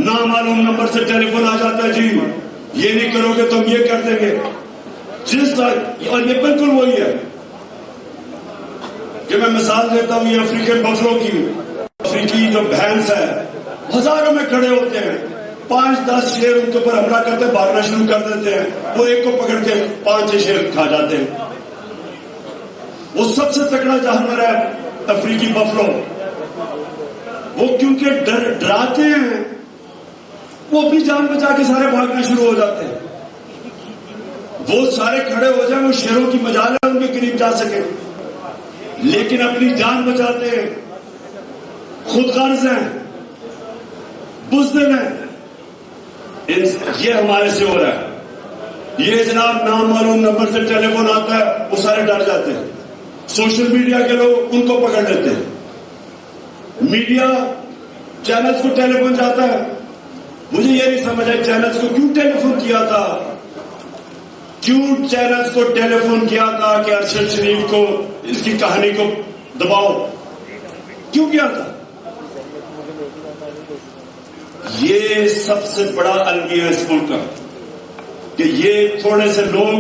नामालूम number से telephone आ जाता है, जी ये नहीं करोगे तो हम ये कर देंगे। और ये बिल्कुल वही है कि मैं मिसाल देता हूं, ये अफ्रीकन बफलों की, अफ्रीकी जो भैंस है हजारों में खड़े होते हैं, 5-10 शेर उनके ऊपर हमला करते हैं, भागना शुरू कर देते हैं, वो एक को पकड़ के 5-6 शेर खा जाते हैं। वो सबसे तगड़ा जानवर है अफ्रीकी बफलो। वो क्योंकि डराते हैं, वो अपनी जान बचा के सारे भागना शुरू हो जाते हैं। वो सारे खड़े हो जाए, वो शेरों की मजाल है उनके करीब जा सके, लेकिन अपनी जान बचाते हैं, खुदगर्ज हैं, बुज़दिल हैं। ये हमारे से हो रहा है। ये जनाब नामालूम नंबर से टेलीफोन आता है, वो सारे डर जाते हैं। सोशल मीडिया के लोग उनको पकड़ लेते हैं। मीडिया चैनल्स को टेलीफोन जाता है। मुझे ये नहीं समझ आया चैनल्स को क्यों टेलीफोन किया था, क्यों चैनल्स को टेलीफोन किया था कि अरशद शरीफ को इसकी कहानी को दबाओ, क्यों किया था? ये सबसे बड़ा अलमिया है इस मुल्क का कि ये थोड़े से लोग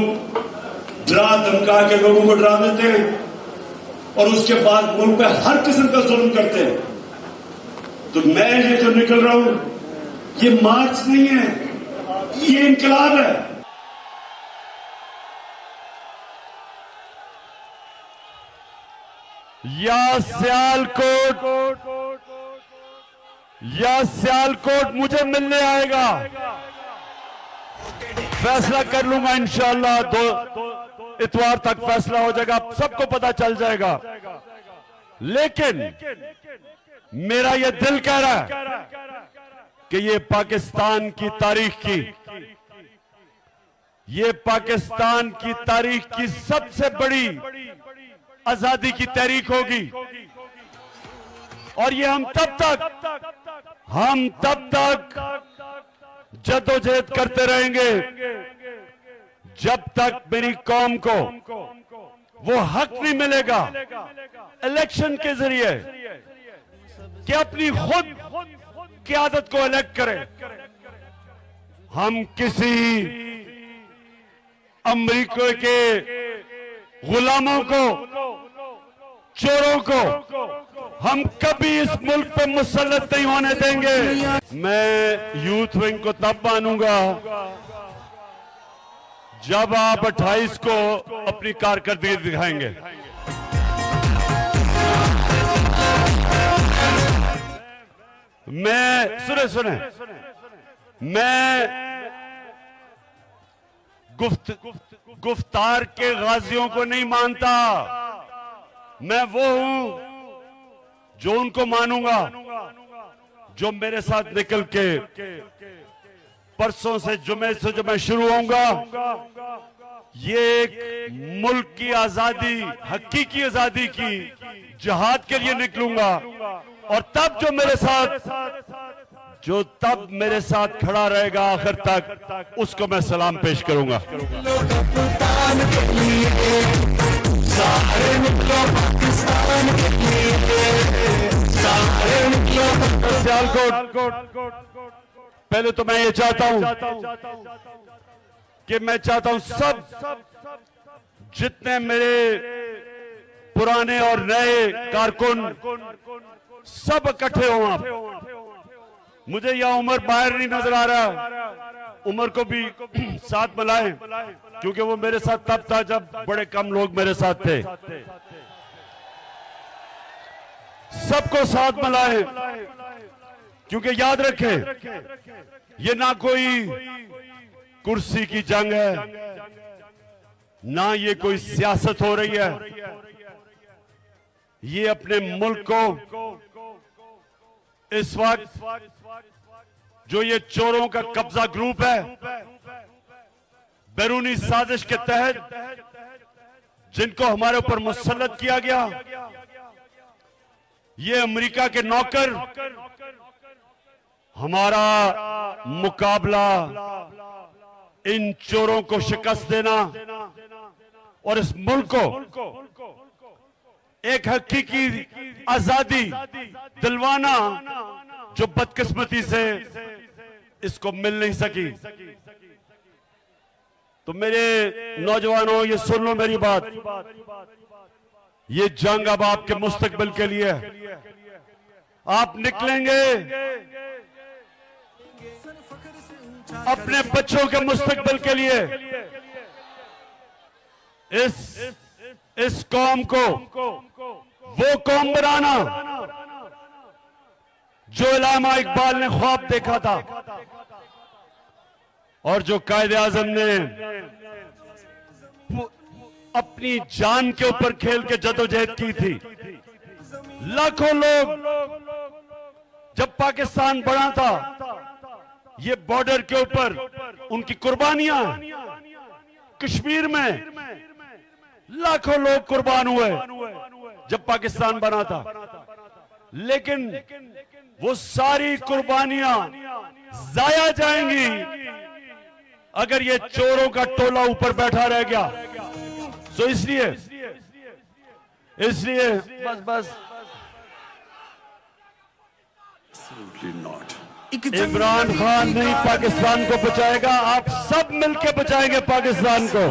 डरा धमका के लोगों को डरा देते हैं और उसके बाद मुल्क पे हर किस्म का जुल्म करते हैं। तो मैं ये जो निकल रहा हूं, ये मार्च नहीं है, ये इनकलाब है। या सियालकोट मुझे मिलने आएगा, फैसला कर लूंगा इंशाअल्लाह। 2 इतवार तक फैसला हो जाएगा, सबको पता चल जाएगा। लेकिन मेरा यह दिल कह रहा है कि ये पाकिस्तान की तारीख की, ये पाकिस्तान की तारीख की सबसे बड़ी आजादी की तहरीक होगी। और ये हम तब तक जद्दोजहद करते रहेंगे जब तक मेरी कौम को वो हक नहीं मिलेगा इलेक्शन के जरिए कि अपनी खुद क़यादत को इलेक्ट करें। हम किसी अमेरिका के गुलामों को, चोरों को हम कभी इस मुल्क पे मुसल्लत नहीं होने देंगे। मैं यूथ विंग को तब मानूंगा जब आप 28 को अपनी कारकर्दगी दिखाएंगे। मैं सुने मैं गुफ्तार के गाजियों को नहीं मानता। मैं वो हूं जो उनको मानूंगा जो मेरे साथ निकल के परसों से जुमे से जब मैं शुरू होऊंगा, ये एक मुल्क की आजादी, हकीकी आजादी की जिहाद के लिए निकलूंगा। और तब तब मेरे साथ खड़ा रहेगा आखिर तक, उसको मैं सलाम पेश करूंगा। सियालकोट, पहले तो मैं ये चाहता हूं कि सब जितने मेरे पुराने और नए कारकुन सब इकट्ठे हो। आप मुझे यह उमर बाहर नहीं नजर आ रहा, उमर को भी साथ मिलाएं क्योंकि वो मेरे साथ तब था जब बड़े कम लोग मेरे साथ थे। सबको साथ मिलाएं क्योंकि याद रखें ये ना कोई कुर्सी की जंग है, ना ये कोई सियासत हो रही है। ये अपने मुल्क को इस वक्त जो ये चोरों का कब्जा ग्रुप है, बैरूनी साजिश के तहत जिनको हमारे ऊपर मुसल्लत किया गया, ये अमेरिका के नौकर, हमारा मुकाबला इन चोरों को शिकस्त देना और इस मुल्क को एक हकीकी आजादी दिलवाना जो बदकिस्मती से इसको मिल नहीं सकी। तो मेरे नौजवानों, ये सुन लो मेरी बात, ये जंग अब आपके मुस्तकबिल के लिए है। आप निकलेंगे अपने बच्चों के मुस्तकबिल के लिए। इस कौम को वो कौम बनाना जो अल्लामा इकबाल ने ख्वाब देखा था और जो कायदे आजम ने अपनी जान के ऊपर खेल के जदोजहद की थी। लाखों लोग जब पाकिस्तान बना था, ये बॉर्डर के ऊपर उनकी कुर्बानियां, कश्मीर में लाखों लोग कुर्बान हुए जब पाकिस्तान बना था। लेकिन वो सारी कुर्बानियां जाया जाएंगी अगर ये चोरों का टोला ऊपर बैठा रह गया। तो इसलिए बस इमरान खान नहीं पाकिस्तान को बचाएगा, आप सब मिलकर बचाएंगे पाकिस्तान को।